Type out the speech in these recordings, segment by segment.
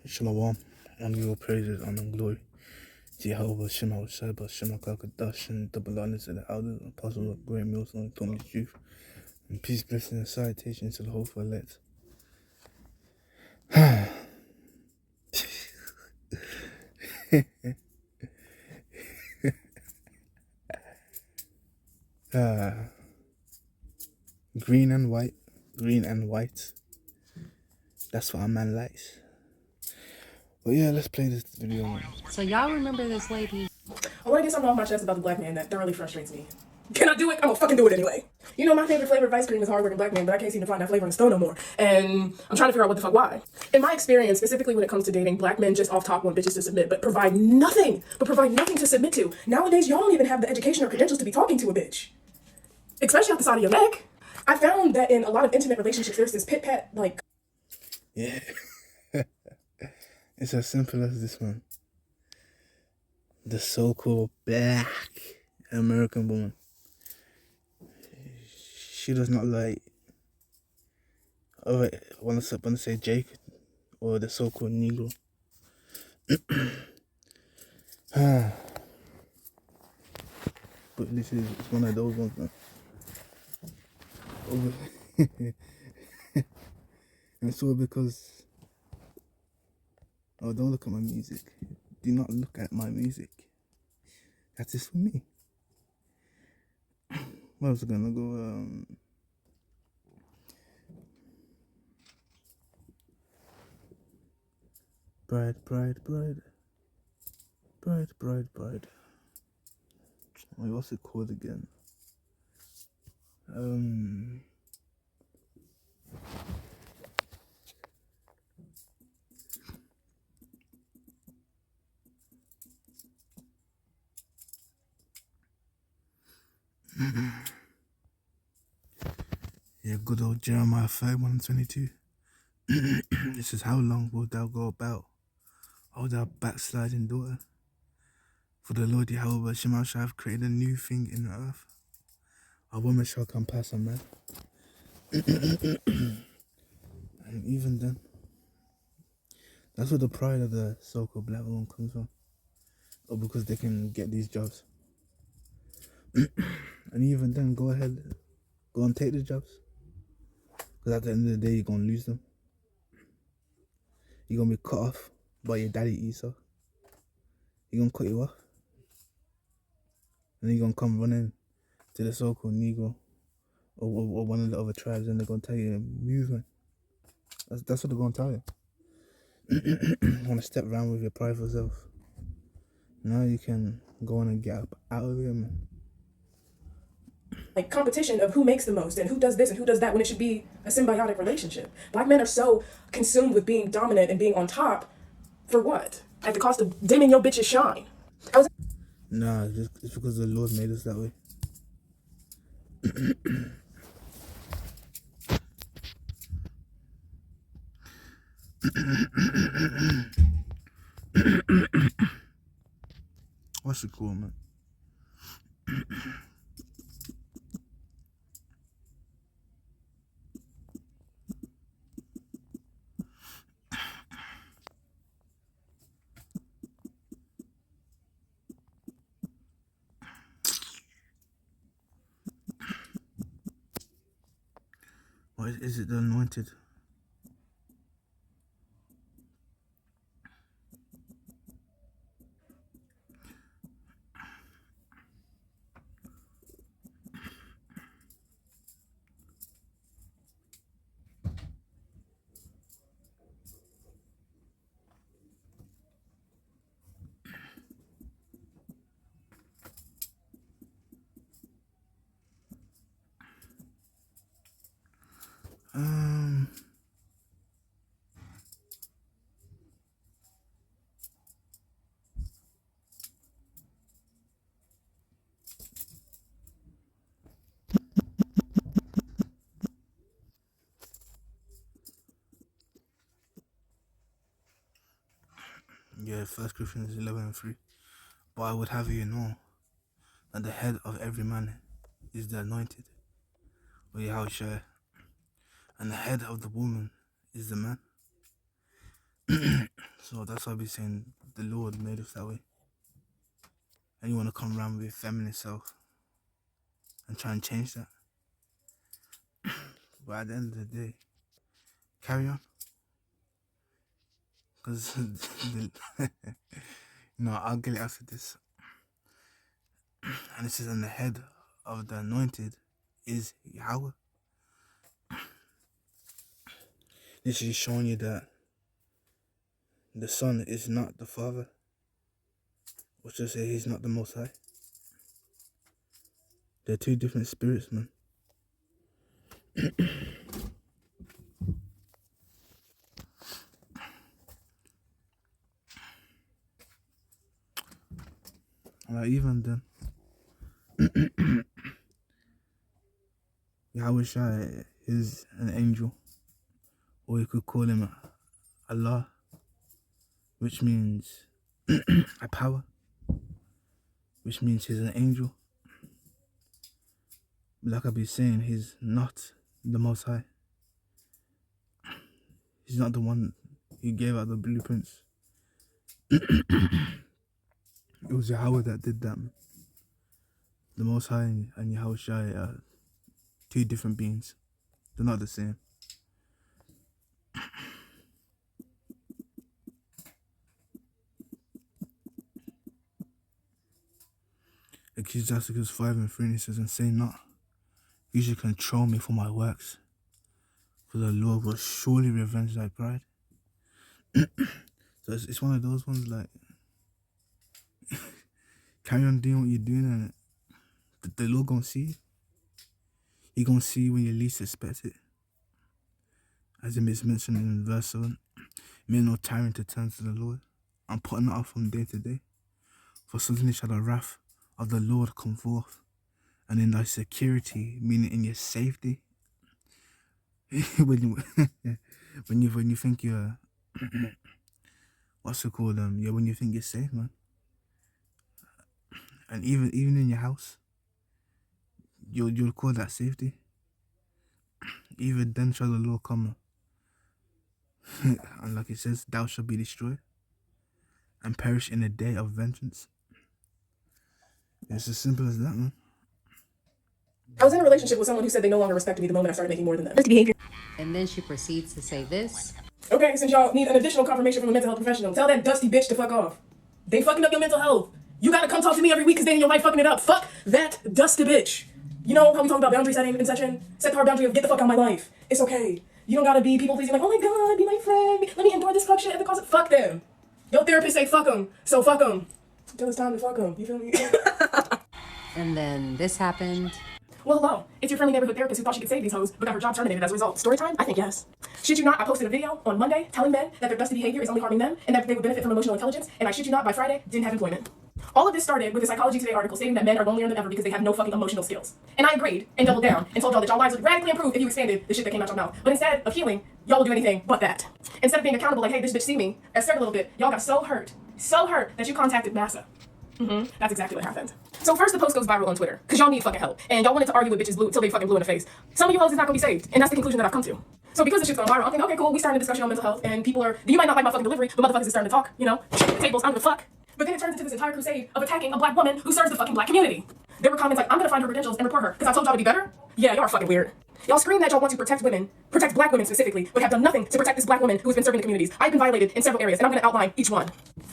Shalom, and your praises, honor, and glory to Jehovah, Shema, Sheba, Shema, Kakadash, and double honor to the elders, apostles of great meals, and taught me the truth. And peace, blessing, and salutation to the hopeful elect. Green and white, green and white. That's what a man likes. But yeah, let's play this video, man. So y'all remember this lady? I want to get something off my chest about the black man that thoroughly frustrates me. Can I do it? I'm gonna fucking do it anyway. You know, my favorite flavor of ice cream is hardworking black man, but I can't seem to find that flavor in the store no more. And I'm trying to figure out what the fuck why. In my experience, specifically when it comes to dating, black men just off top want bitches to submit, but provide nothing to submit to. Nowadays, y'all don't even have the education or credentials to be talking to a bitch. Especially out the side of your neck. I found that in a lot of intimate relationships, there's this pit-pat, like... Yeah. It's as simple as this, man. The so-called black American woman. She does not like, I want to say Jake, or the so-called Negro. But this is one of those ones, man. And it's all because, oh, don't look at my music. Do not look at my music. That is for me. What was I gonna go? Bride. Wait, what's it called again? Yeah, good old Jeremiah 5:1-22. This is how long wilt thou go about, O thou backsliding daughter? For the Lord Jehovah Shema shall have created a new thing in the earth. A woman shall come past a man. And even then, that's where the pride of the so-called black woman comes from. Or because they can get these jobs. And even then, go and take the jobs. Because at the end of the day, you're going to lose them. You're going to be cut off by your daddy Esau. You're going to cut you off. And then you're going to come running to the so-called Negro or one of the other tribes, and they're going to tell you, move, man. That's what they're going to tell you. You want to step around with your prideful self. Now you can go on and get up out of here, man. Like competition of who makes the most and who does this and who does that when it should be a symbiotic relationship. Black men are so consumed with being dominant and being on top for what? At the cost of dimming your bitch's shine. Nah, it's because the Lord made us that way. What's it called, man? What is it? The anointed? Yeah, 1 Corinthians 11:3. But I would have you know that the head of every man is the anointed, or Yahushua, and the head of the woman is the man. So that's why I be saying the Lord made us that way. And you want to come around with your feminine self and try and change that. But at the end of the day, carry on. Because, I'll get it after this. And it says on the head of the anointed is Yahweh. This is showing you that the Son is not the Father. Or should I say he's not the Most High. They're two different spirits, man. Even then, Yahweh Shai is an angel, or you could call him Allah, which means a power, which means he's an angel. Like I've been saying, he's not the Most High. He's not the one who gave out the blueprints. It was Yahweh that did that. The Most High and Yahweh Shai are two different beings. They're not the same. Ecclesiastes 5:3 says, "And say not, you should control me for my works, for the Lord will surely revenge thy pride." So it's one of those ones like, carry on doing what you're doing, and the Lord gonna see you. He gonna see you when you least expect it. As it is mentioned in verse 7, "May no tyrant to turn to the Lord, and putting it off from day to day. For suddenly shall the wrath of the Lord come forth, and in thy security," meaning in your safety. when you think you're what's it called? When you think you're safe, man. And even in your house, you'll call that safety. Even then shall the Lord come, and like it says, "Thou shalt be destroyed, and perish in a day of vengeance." It's as simple as that, man. I was in a relationship with someone who said they no longer respected me the moment I started making more than them. Behavior. And then she proceeds to say this. Okay, since y'all need an additional confirmation from a mental health professional, tell that dusty bitch to fuck off. They fucking up your mental health. You gotta come talk to me every week because they in your life fucking it up. Fuck that dusty bitch. You know how we talk about boundary setting in session? Set the hard boundary of get the fuck out of my life. It's okay. You don't gotta be people pleasing like, oh my god, be my friend. Let me endure this fuck shit at the cost of fuck them. Your therapist say fuck them, so fuck them. Until it's time to fuck them. You feel me? And then this happened. Well, hello. It's your friendly neighborhood therapist who thought she could save these hoes, but got her job terminated as a result. Story time? I think yes. Shit you not, I posted a video on Monday telling men that their dusty behavior is only harming them and that they would benefit from emotional intelligence, and I shit you not, by Friday, didn't have employment. All of this started with a Psychology Today article stating that men are lonelier than ever because they have no fucking emotional skills. And I agreed and doubled down and told y'all that y'all lives would radically improve if you expanded the shit that came out your mouth. But instead of healing, y'all will do anything but that. Instead of being accountable like, hey, this bitch see me, I scared a little bit, y'all got so hurt that you contacted NASA. That's exactly what happened. So first the post goes viral on Twitter, because y'all need fucking help. And y'all wanted to argue with bitches blue till they fucking blue in the face. Some of you hoes is not gonna be saved, and that's the conclusion that I've come to. So because this shit's going viral, I'm thinking, okay, cool, we started a discussion on mental health, and people are, you might not like my fucking delivery, but motherfuckers is starting to talk, the tables, I don't give a fuck. But then it turns into this entire crusade of attacking a black woman who serves the fucking black community. There were comments like, I'm gonna find her credentials and report her, because I told y'all to be better? Yeah, y'all are fucking weird. Y'all scream that y'all want to protect women, protect black women specifically, but have done nothing to protect this black woman who has been serving the communities. I've been violated in several areas, and I'm gonna outline each one.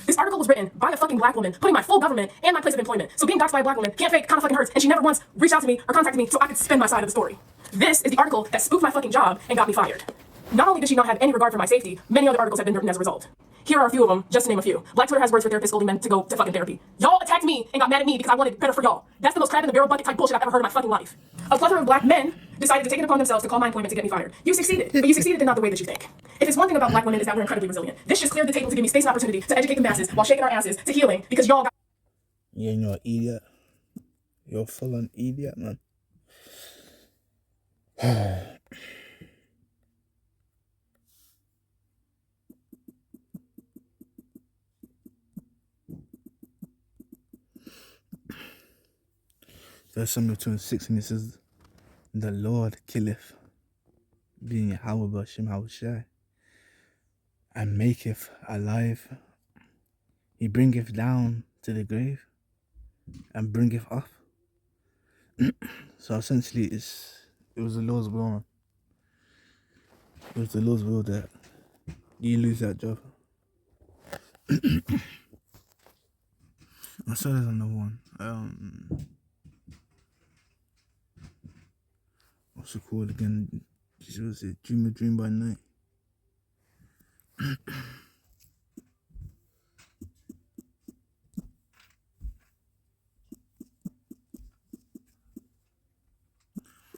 This article was written by a fucking black woman, putting my full government and my place of employment. So being doxxed by a black woman can't fake, kinda fucking hurts, and she never once reached out to me or contacted me so I could spin my side of the story. This is the article that spoofed my fucking job and got me fired. Not only did she not have any regard for my safety, many other articles have been written as a result. Here are a few of them, just to name a few. Black Twitter has words for therapists scolding men to go to fucking therapy. Y'all attacked me and got mad at me because I wanted better for y'all. That's the most crab in the barrel bucket type bullshit I've ever heard in my fucking life. A plethora of black men decided to take it upon themselves to call my employment to get me fired. You succeeded, but you succeeded in not the way that you think. If it's one thing about black women is that we're incredibly resilient. This just cleared the table to give me space and opportunity to educate the masses while shaking our asses to healing because y'all got... Yeah, you're an idiot. You're a full-on idiot, man. Verse 26, and it says, the Lord killeth, being Yahweh B'Shem Hawashai, and maketh alive. He bringeth down to the grave and bringeth up. So essentially, it was the Lord's will, man. It was the Lord's will that you lose that job. I saw there's another one. What's it called again? Was it Dream a Dream by Night?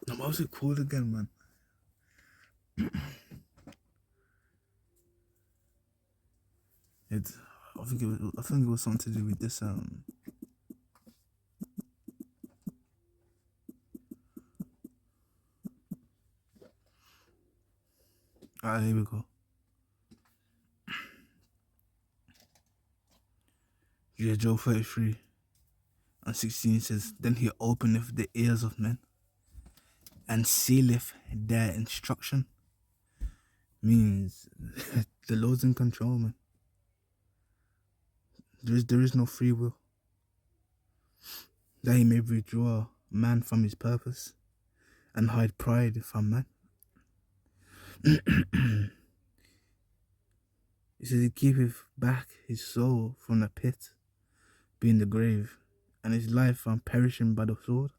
No, what was it called again, man? I think it was something to do with this. Alright, here we go. Yeah, Job 33:16 says, Then he openeth the ears of men and sealeth their instruction. Means the Lord's in control, man. There is no free will. That he may withdraw man from his purpose and hide pride from man. He says he keepeth back his soul from the pit, being the grave, and his life from perishing by the sword.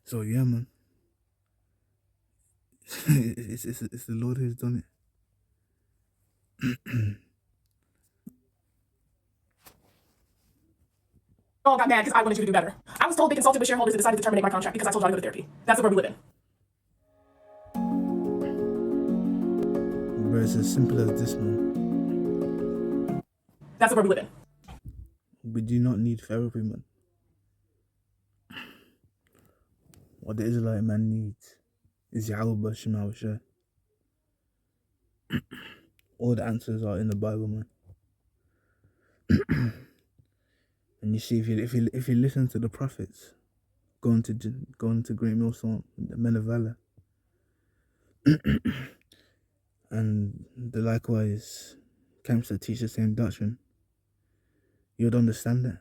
So yeah, man. it's the Lord who's done it. All got mad because I wanted you to do better. I was told they consulted with shareholders and decided to terminate my contract because I told y'all to go to therapy. That's the world we live in. But it's as simple as this, man. That's the world we live in. We do not need therapy, man. What the Israelite man needs is Yahweh Shema Shai. All the answers are in the Bible, man. And you see, if you listen to the prophets, going to Great Millstone, the men of valor, and the likewise camps that teach the same doctrine, you'd understand that.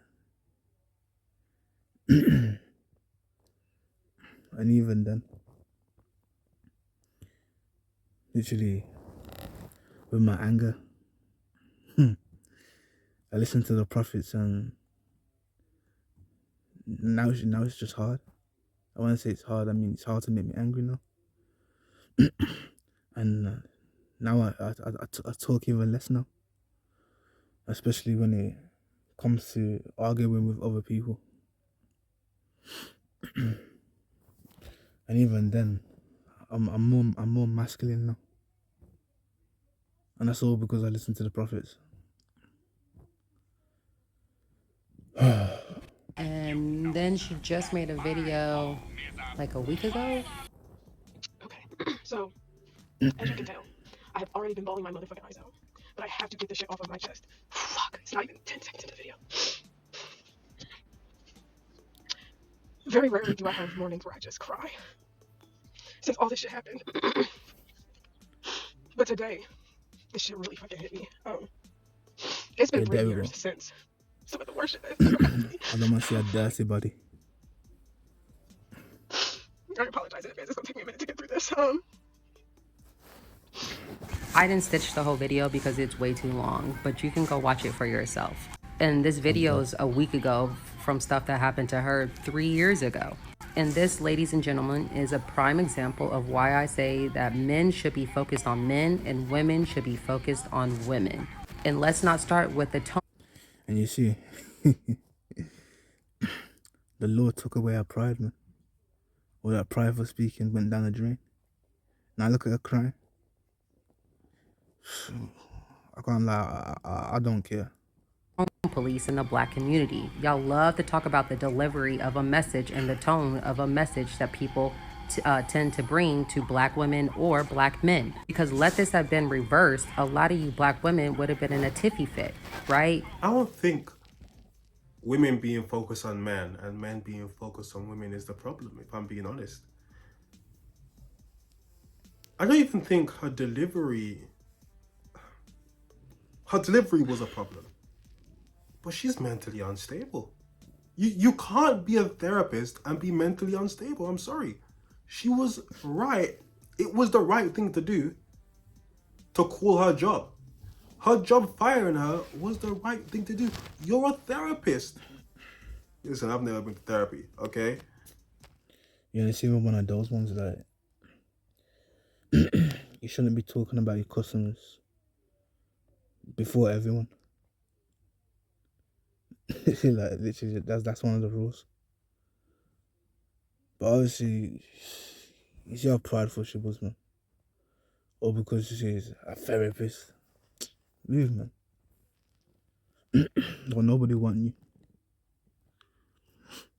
And even then, literally, with my anger, I listen to the prophets, and now it's just hard. I want to say it's hard. I mean, it's hard to make me angry now. And now I talk even less now, especially when it comes to arguing with other people. And even then, I'm more masculine now, and that's all because I listen to the prophets. And then she just made a video like a week ago. Okay, so, as you can tell, I have already been bawling my motherfucking eyes out. But I have to get this shit off of my chest. Fuck, it's not even 10 seconds into the video. Very rarely do I have mornings where I just cry. Since all this shit happened. But today, this shit really fucking hit me. It's been 3 years since some of the worst shit that's ever happened to me. I don't want to see a dirty body. I apologize in advance. It's gonna take me a minute to get through this. I didn't stitch the whole video because it's way too long, but you can go watch it for yourself. And this video is a week ago from stuff that happened to her 3 years ago. And this, ladies and gentlemen, is a prime example of why I say that men should be focused on men and women should be focused on women. And let's not start with the tone. And you see, the Lord took away our pride, man. All that pride for speaking went down the drain. Now look at her crying. I can't lie, I don't care. Police in the black community. Y'all love to talk about the delivery of a message and the tone of a message that people tend to bring to black women or black men. Because let this have been reversed, a lot of you black women would have been in a tiffy fit, right? I don't think women being focused on men and men being focused on women is the problem, if I'm being honest. I don't even think her delivery was a problem. But she's mentally unstable. You can't be a therapist and be mentally unstable. I'm sorry. She was right. It was the right thing to do to call her job. Her job firing her was the right thing to do. You're a therapist. Listen, I've never been to therapy, okay? You know, see one of those ones that you shouldn't be talking about your customers before everyone. Like literally, that's one of the rules. But obviously, you see how prideful she was, man. Or because she's a therapist. Leave, man. Or nobody want you.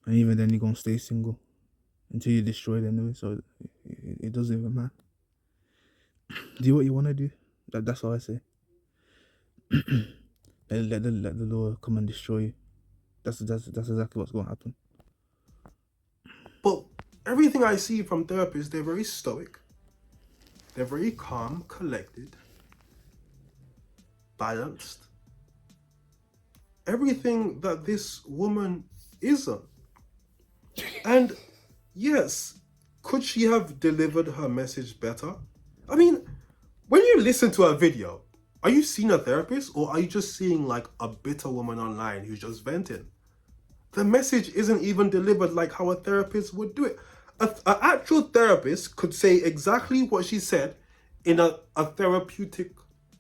And even then, you're gonna stay single until you destroy it anyway. So it doesn't even matter. Do what you wanna do. That's all I say. let the Lord come and destroy you. That's exactly what's gonna happen. But everything I see from therapists, they're very stoic. They're very calm, collected, balanced. Everything that this woman isn't. And yes, could she have delivered her message better? I mean, when you listen to a video, are you seeing a therapist or are you just seeing like a bitter woman online who's just venting? The message isn't even delivered like how a therapist would do it. An actual therapist could say exactly what she said in a therapeutic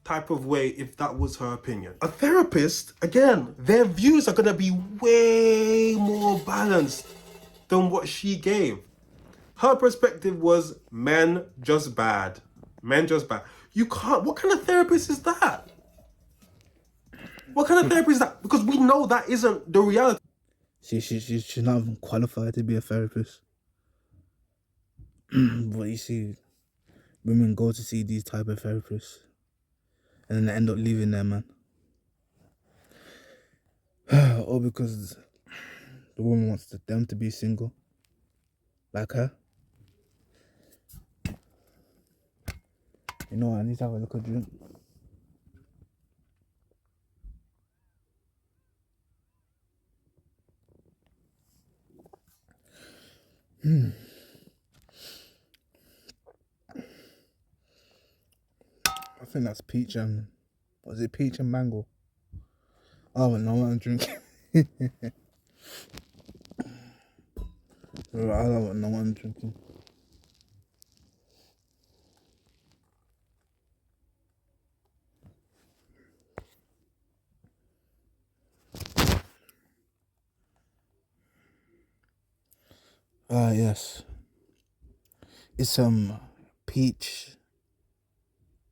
type of way if that was her opinion. A therapist, again, their views are going to be way more balanced than what she gave. Her perspective was men just bad. Men just bad. You can't, what kind of therapist is that? What kind of therapist is that? Because we know that isn't the reality. She's not even qualified to be a therapist. But you see, women go to see these type of therapists and then they end up leaving there, man. Or because the woman wants them to be single. Like her. You know what, I need to have a look at drink. I think that's peach and... Was it peach and mango? Oh, no, I'm drinking. I don't know what I'm drinking. Yes. It's peach.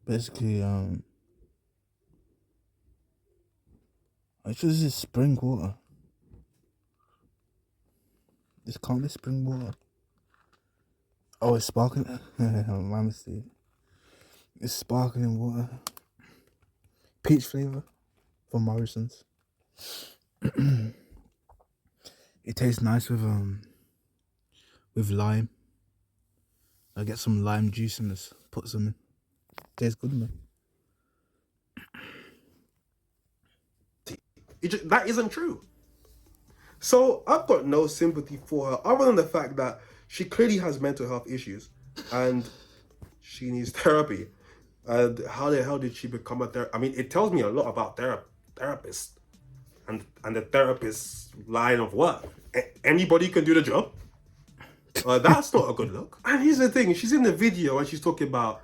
Basically, actually this is spring water. This can't be spring water. Oh, it's sparkling. My mistake. It's sparkling water. Peach flavor from Morrison's. It tastes nice with lime. I get some lime juice in this. Put some in. Tastes good, man. That isn't true. So I've got no sympathy for her other than the fact that she clearly has mental health issues and she needs therapy. And how the hell did she become a therapist? I mean, it tells me a lot about therapists and the therapist's line of work. Anybody can do the job. That's not a good look. And here's the thing, she's in the video and she's talking about,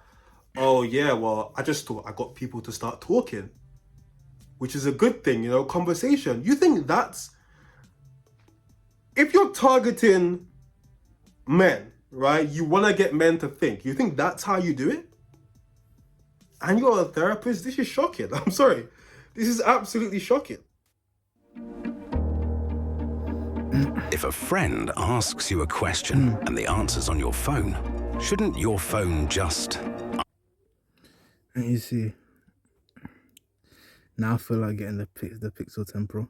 oh yeah, well, I just thought I got people to start talking, which is a good thing, you know, conversation. You think that's, if you're targeting men, right, you want to get men to think, you think that's how you do it? And you're a therapist? This is shocking. I'm sorry. This is absolutely shocking. If a friend asks you a question and the answer's on your phone, shouldn't your phone just... And you see, now I feel like getting the Pixel 10 Pro.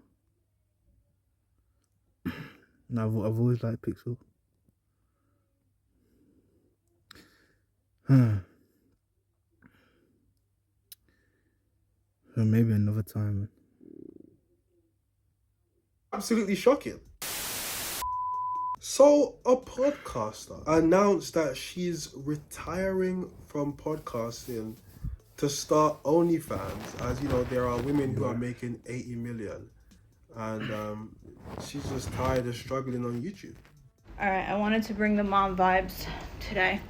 Now I've always liked Pixel. Or maybe another time. Absolutely shocking. So, a podcaster announced that she's retiring from podcasting to start OnlyFans. As you know, there are women who are making 80 million, and she's just tired of struggling on YouTube. All right, I wanted to bring the mom vibes today.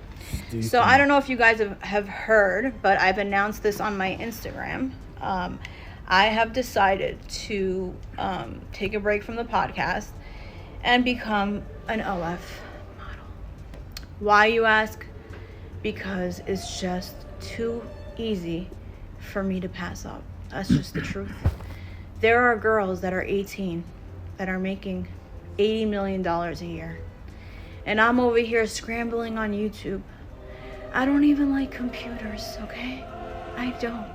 Do you So think- I don't know if you guys have heard, but I've announced this on my Instagram. I have decided to take a break from the podcast and become an OF model. Why, you ask? Because it's just too easy for me to pass up. That's just the truth. There are girls that are 18 that are making $80 million a year. And I'm over here scrambling on YouTube. I don't even like computers, okay? I don't.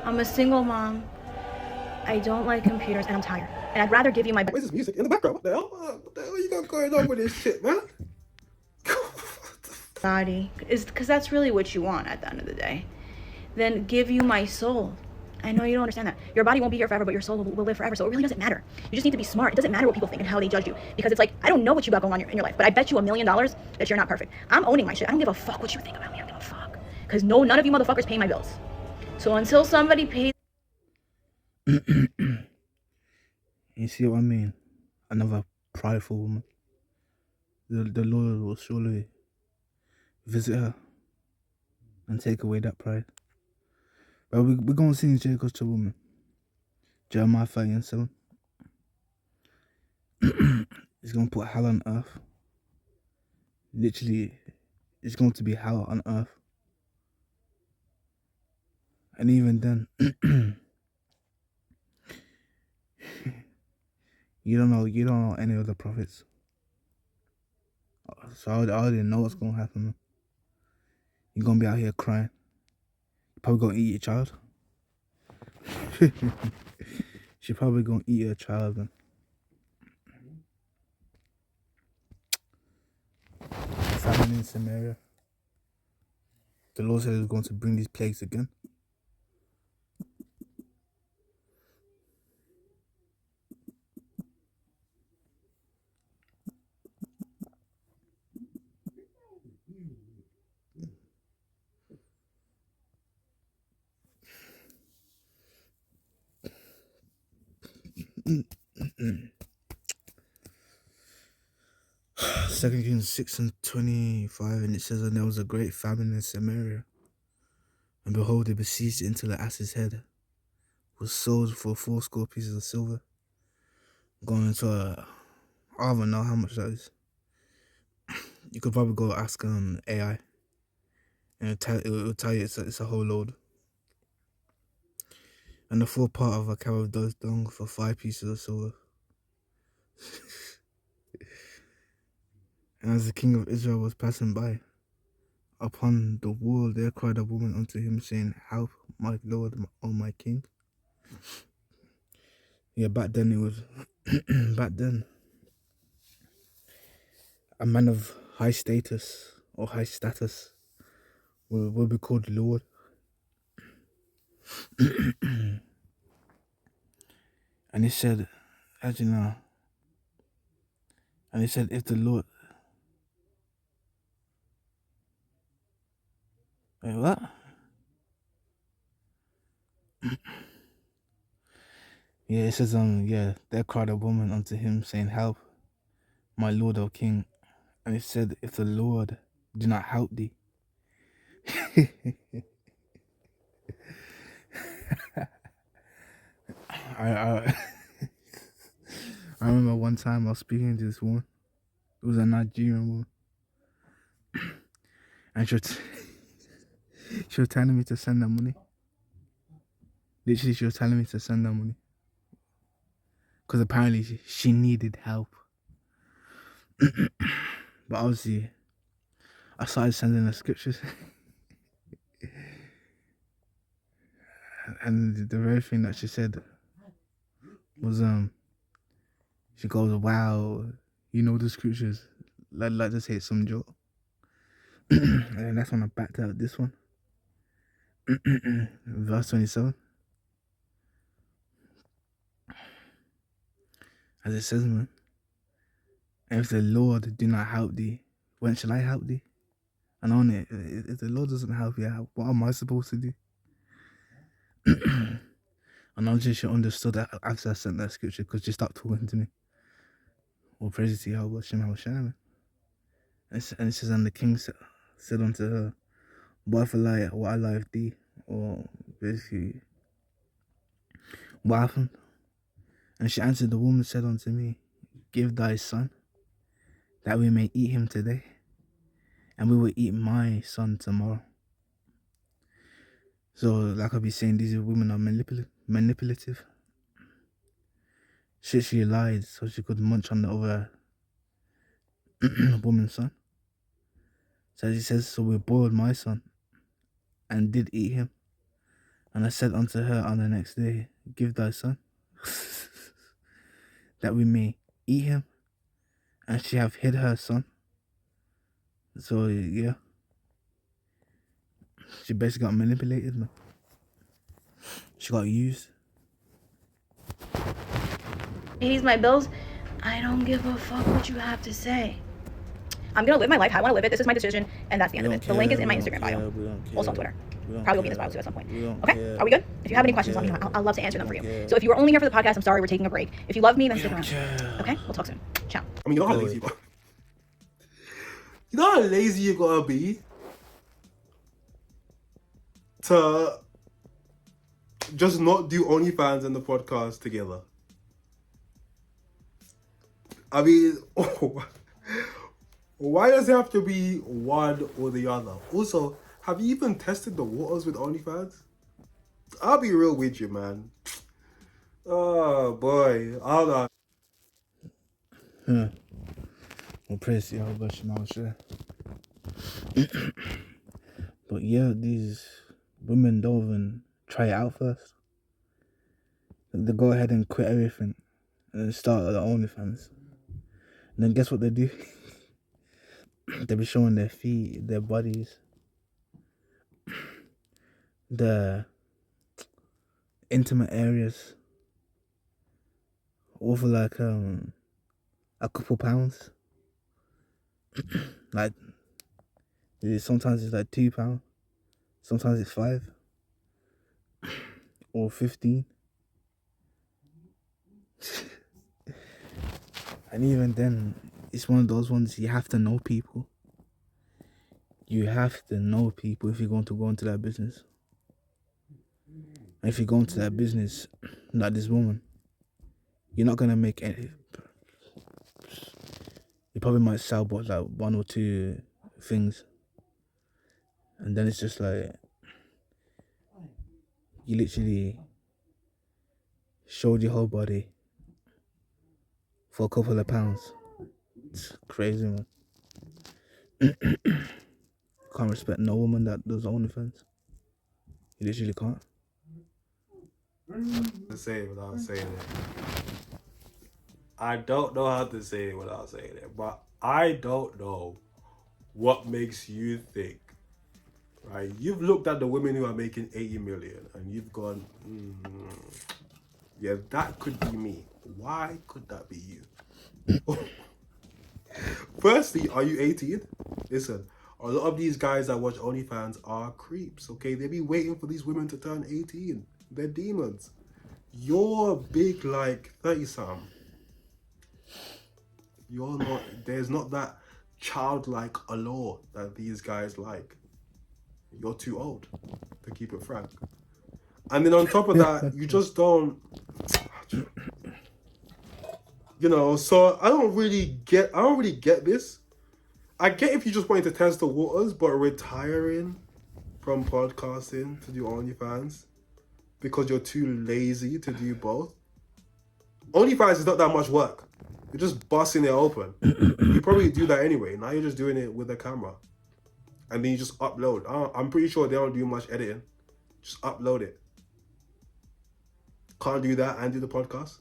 I'm a single mom. I don't like computers and I'm tired. And I'd rather give you my Where's this music in the background? What the hell? What the hell you got going on with this shit, man? body, is because that's really what you want at the end of the day. Then give you my soul. I know you don't understand that. Your body won't be here forever, but your soul will live forever. So it really doesn't matter. You just need to be smart. It doesn't matter what people think and how they judge you. Because it's like, I don't know what you got going on in your life, but I bet you $1 million that you're not perfect. I'm owning my shit. I don't give a fuck what you think about me. I don't give a fuck. Because none of you motherfuckers pay my bills. So until somebody pays... You see what I mean? Another prideful woman. The Lord will surely visit her and take away that pride. But we're going to see Jacob's to woman. Jeremiah 30:7. He's going to put hell on earth. Literally, it's going to be hell on earth. And even then, you don't know any of the prophets. So I already know what's going to happen. You're going to be out here crying. You're probably going to eat your child. She's probably going to eat her child then. Famine in Samaria. The Lord said He was going to bring these plagues again. Second Kings 6:25, and it says, and there was a great famine in Samaria, and behold, they besieged it until the ass's head was sold for 80 pieces of silver, going into I don't know how much that is. You could probably go ask AI, and it will tell you it's a whole load. And the full part of a cow of does dung for 5 pieces of silver. And as the king of Israel was passing by, upon the wall there cried a woman unto him, saying, help, my lord, O my king. Yeah, back then it was, back then, a man of high status or high status will be called Lord. And he said, as you know, and he said, if the Lord, wait, what? Yeah, it says, there cried a woman unto him, saying, help, my Lord, O King. And it said, if the Lord do not help thee. I remember one time I was speaking to this woman. It was a Nigerian woman. And she was telling me to send her money. Literally, she was telling me to send her money. Because apparently she needed help. But obviously, I started sending her scriptures. And the very thing that she said was, she goes, wow, you know the scriptures. Like to say some joke. And then that's when I backed out this one. Verse 27. As it says, man. And if the Lord do not help thee, when shall I help thee? And on it, if the Lord doesn't help you, what am I supposed to do? And I'm just understood that after I sent that scripture, because she stopped talking to me. Or praise to Yahweh Shem Hashem. And it says, and the king said unto her, what I lie of thee? Or basically, what happened? And she answered, the woman said unto me, give thy son, that we may eat him today, and we will eat my son tomorrow. So, like I be saying, these women are manipulative. She lied so she could munch on the other woman's son. So he says, so we boiled my son, and did eat him. And I said unto her on the next day, give thy son, that we may eat him. And she have hid her son. So, yeah. She basically got manipulated, man. She got used. Pays my bills. I don't give a fuck what you have to say. I'm gonna live my life how I want to live it. This is my decision, and that's the end of it. The link is in my Instagram bio. Also on Twitter. Probably will be in this bio too at some point. Okay? Are we good? If you have any questions, let me know. I'll love to answer them for you. So if you were only here for the podcast, I'm sorry, we're taking a break. If you love me, then stick around. Okay? We'll talk soon. Ciao. I mean, you know how lazy you are. You know how lazy you gotta be to just not do OnlyFans and the podcast together. I mean, why does it have to be one or the other? Also, have you even tested the waters with OnlyFans? I'll be real with you, man. Oh boy, I'll not. Well, praise the Yahweh Shem Hashem. But yeah, these women don't even try it out first. They go ahead and quit everything and then start their OnlyFans. And then guess what they do? They be showing their feet, their bodies, the intimate areas, all for like a couple pounds. Like sometimes it's like £2, sometimes it's £5 or 15. And even then, it's one of those ones you have to know people. You have to know people if you're going to go into that business. And if you go into that business, like this woman, you're not gonna make any. You probably might sell but like 1 or 2 things, and then it's just like you literally showed your whole body for a couple of pounds. It's crazy, man. Can't respect no woman that does OnlyFans. You literally can't. To say it without saying it. I don't know how to say it without saying it, but I don't know what makes you think, right? You've looked at the women who are making 80 million and you've gone, yeah, that could be me. Why could that be you? Firstly, are you 18? Listen, a lot of these guys that watch OnlyFans are creeps, okay? They be waiting for these women to turn 18. They're demons. You're big like 30-some. You're not, there's not that childlike allure that these guys like. You're too old, to keep it frank. And then on top of that, you just don't, you know, so I don't really get this. I get if you just wanted to test the waters, but retiring from podcasting to do OnlyFans because you're too lazy to do both. OnlyFans is not that much work. You're just busting it open. You probably do that anyway. Now you're just doing it with a camera. And then you just upload. I'm pretty sure they don't do much editing. Just upload it. Can't do that and do the podcast.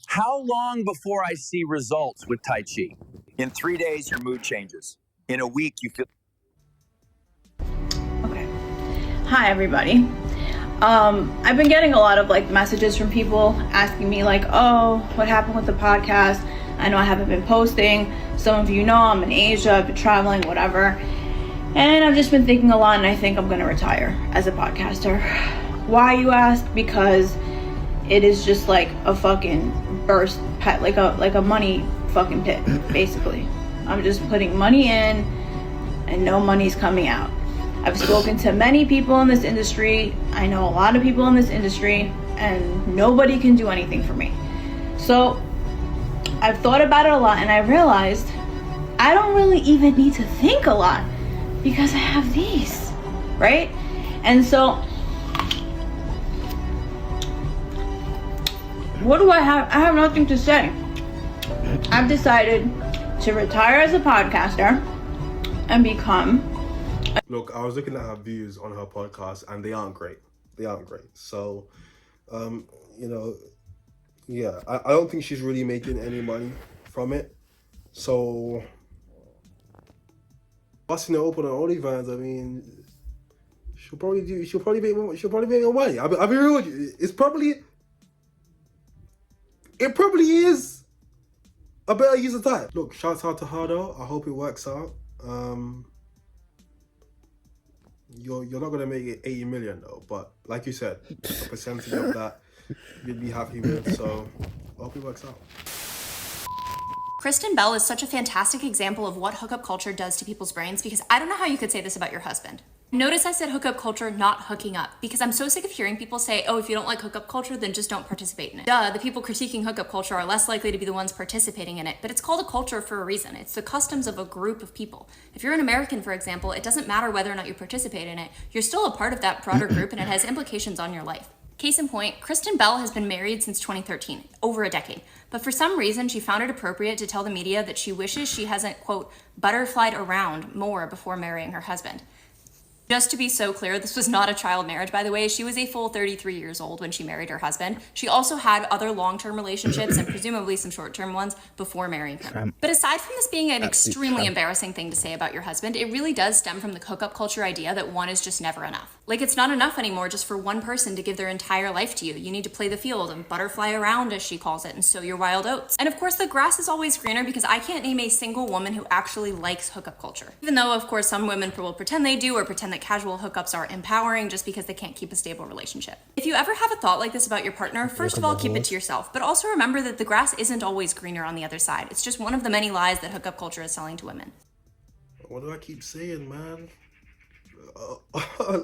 How long before I see results with Tai Chi? In 3 days, your mood changes. In a week, you feel... Okay. Hi, everybody. I've been getting a lot of like messages from people asking me like, oh, what happened with the podcast? I know I haven't been posting. Some of you know I'm in Asia, I've been traveling, whatever. And I've just been thinking a lot, and I think I'm gonna retire as a podcaster. Why, you ask? Because it is just like a fucking burst pet, like a money fucking pit, basically. I'm just putting money in and no money's coming out. I've spoken to many people in this industry. I know a lot of people in this industry, and nobody can do anything for me. So I've thought about it a lot, and I realized I don't really even need to think a lot because I have these, right? And so what do I have? I have nothing to say. I've decided to retire as a podcaster and become... Look, I was looking at her views on her podcast, and they aren't great. They aren't great. So, you know, yeah, I don't think she's really making any money from it. So, busting it open on OnlyFans, I mean, she'll probably make more money. I'll be real with you. It probably is a better use of time. Look, shouts out to her though. I hope it works out. You're not gonna make it 80 million though, but like you said, a percentage of that you'd be happy with. So I hope it works out. Kristen Bell is such a fantastic example of what hookup culture does to people's brains, because I don't know how you could say this about your husband. Notice I said hookup culture, not hooking up, because I'm so sick of hearing people say, oh, if you don't like hookup culture, then just don't participate in it. Duh, the people critiquing hookup culture are less likely to be the ones participating in it, but it's called a culture for a reason. It's the customs of a group of people. If you're an American, for example, it doesn't matter whether or not you participate in it. You're still a part of that broader group, and it has implications on your life. Case in point, Kristen Bell has been married since 2013, over a decade. But for some reason, she found it appropriate to tell the media that she wishes she hasn't, quote, butterflied around more before marrying her husband. Just to be so clear, this was not a child marriage, by the way. She was a full 33 years old when she married her husband. She also had other long-term relationships and presumably some short-term ones before marrying him. But aside from this being an extremely embarrassing thing to say about your husband, it really does stem from the hookup culture idea that one is just never enough. Like, it's not enough anymore just for one person to give their entire life to you. You need to play the field and butterfly around, as she calls it, and sow your wild oats. And of course, the grass is always greener, because I can't name a single woman who actually likes hookup culture. Even though, of course, some women will pretend they do, or pretend that casual hookups are empowering just because they can't keep a stable relationship. If you ever have a thought like this about your partner, first of all, keep it to yourself, but also remember that the grass isn't always greener on the other side. It's just one of the many lies that hookup culture is selling to women. What do I keep saying, man? A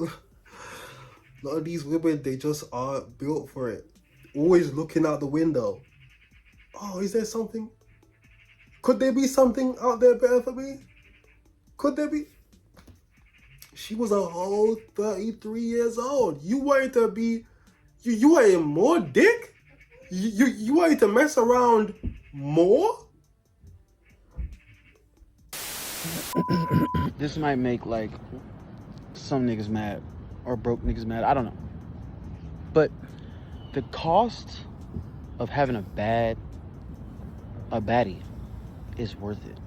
lot of these women, they just aren't built for it. Always looking out the window. Oh, is there something? Could there be something out there better for me? Could there be? She was a whole 33 years old. You wanted to be, you wanted more dick? You wanted to mess around more? This might make like some niggas mad or broke niggas mad. I don't know. But the cost of having a baddie is worth it.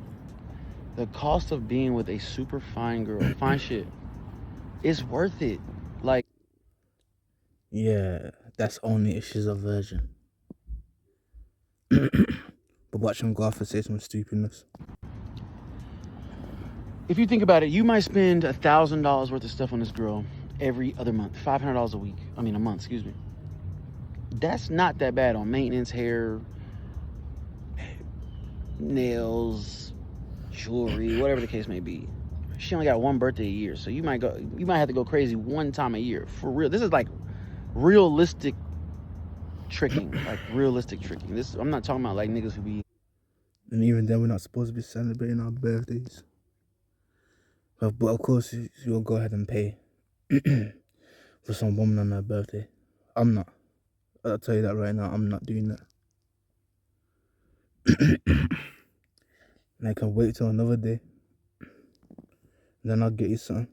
The cost of being with a super fine girl, fine shit, is worth it. Like, Yeah, that's only if she's a virgin. But watch him go off and say some stupidness. if you think about it, you might spend $1,000 worth of stuff on this girl every other month, $500 a month, excuse me. That's not that bad on maintenance, hair, nails, jewelry, whatever the case may be. She only got one birthday a year, so you might have to go crazy one time a year. For real. This is like realistic tricking. This, I'm not talking about like niggas who be... And even then, we're not supposed to be celebrating our birthdays. But of course, you'll go ahead and pay for some woman on her birthday. I'm not. I'll tell you that right now. I'm not doing that. And I can wait till another day. Then I'll get you something.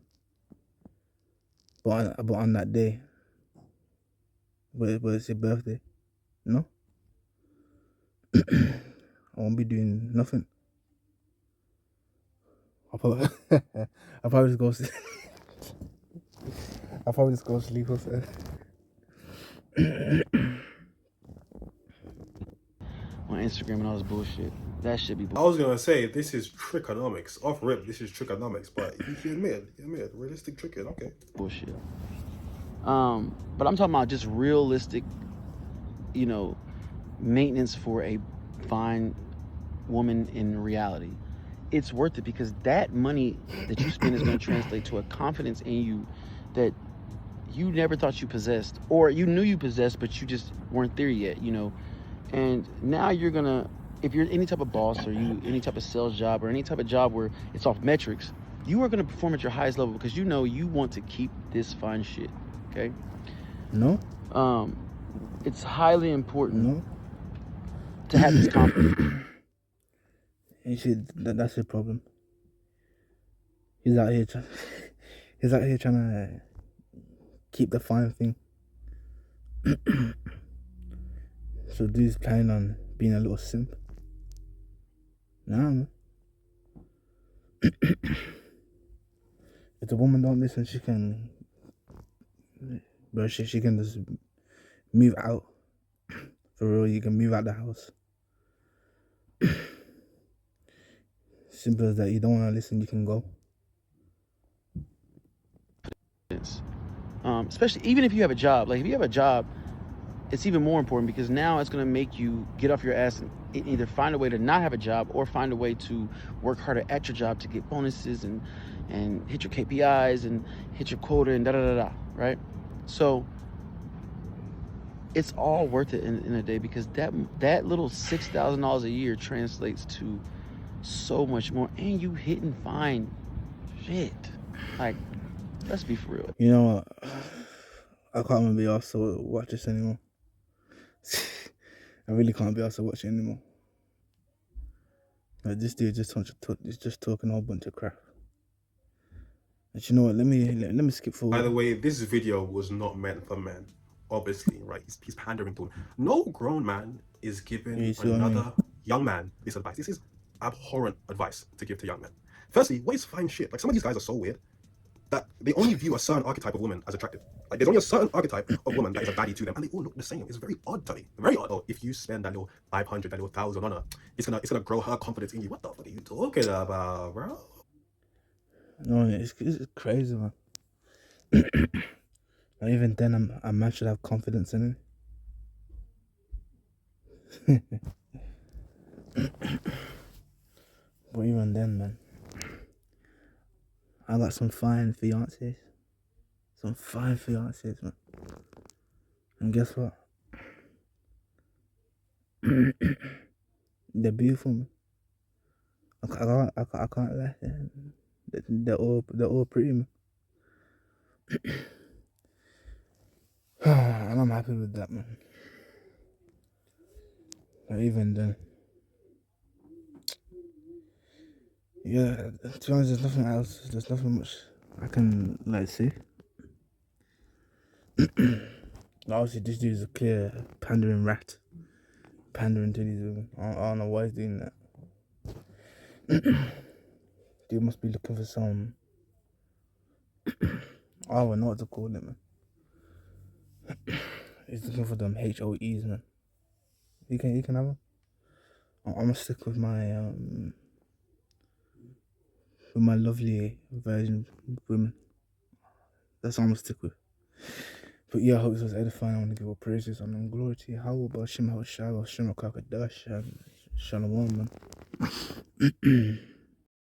But on that day, but it's your birthday, no? I won't be doing nothing. I'll probably just go sleep. I'll probably just go sleep or something. on Instagram and all this bullshit. That should be I was gonna say this is trickonomics. Off rip, this is trickonomics, but you admit, realistic tricking, okay. bullshit. But I'm talking about just realistic, you know, maintenance for a fine woman in reality. It's worth it because that money that you spend is going to translate to a confidence in you that you never thought you possessed, or you knew you possessed, but you just weren't there yet, you know. And now you're gonna, if you're any type of boss or you any type of sales job or any type of job where it's off metrics, you are gonna perform at your highest level because you know you want to keep this fine shit. Okay. No. It's highly important No. to have this confidence. You see, that's the problem. He's out here trying to keep the fine thing. So dude's planning on being a little simp. Nah, man. If the woman don't listen, she can, bro, she can just move out. For real, you can move out the house. Simple as that. You don't want to listen, you can go. Especially even if you have a job. Like if you have a job, it's even more important because now it's going to make you get off your ass and either find a way to not have a job or find a way to work harder at your job to get bonuses and hit your KPIs and hit your quota and da-da-da-da, right? So it's all worth it in a day because that little $6,000 a year translates to so much more, and you hitting fine shit. Like, let's be for real. You know what? I can't be asked to watch this anymore. I really can't be asked to watch it anymore. Like, this dude is just talking a whole bunch of crap. But you know what? Let me skip forward. By the way, this video was not meant for men. Obviously, right? He's pandering to him. No grown man is giving another young man this advice. This is abhorrent advice to give to young men. Firstly, what is fine shit? Like, some of these guys are so weird that they only view a certain archetype of woman as attractive. Like, there's only a certain archetype of woman that is a baddie to them, and they all look the same. It's very odd to me. Very odd. Oh, if you spend that little 500, that little 1,000 on her, it's gonna grow her confidence in you. What the fuck are you talking about, bro? No, it's crazy, man. Not even then, a man should have confidence in him. But even then, man, I got some fine fiancés. Some fine fiancés, man. And guess what? They're beautiful, man. I can't lie. They're all pretty, man. And I'm happy with that, man. But even then, yeah, to be honest, there's nothing else. There's nothing much I can like say. Obviously, this dude is a clear pandering rat, pandering to these women. I don't know why he's doing that. Dude must be looking for some. I don't know what to call it, man. He's looking for them HOEs, man. You can have them. I'm gonna stick with my lovely virgin women. That's what I'm gonna stick with. But yeah, I hope this was edifying. I want to give all praises and glory to Yahweh, Shem HaShai, Shem HaKakadash, and Shalom, man.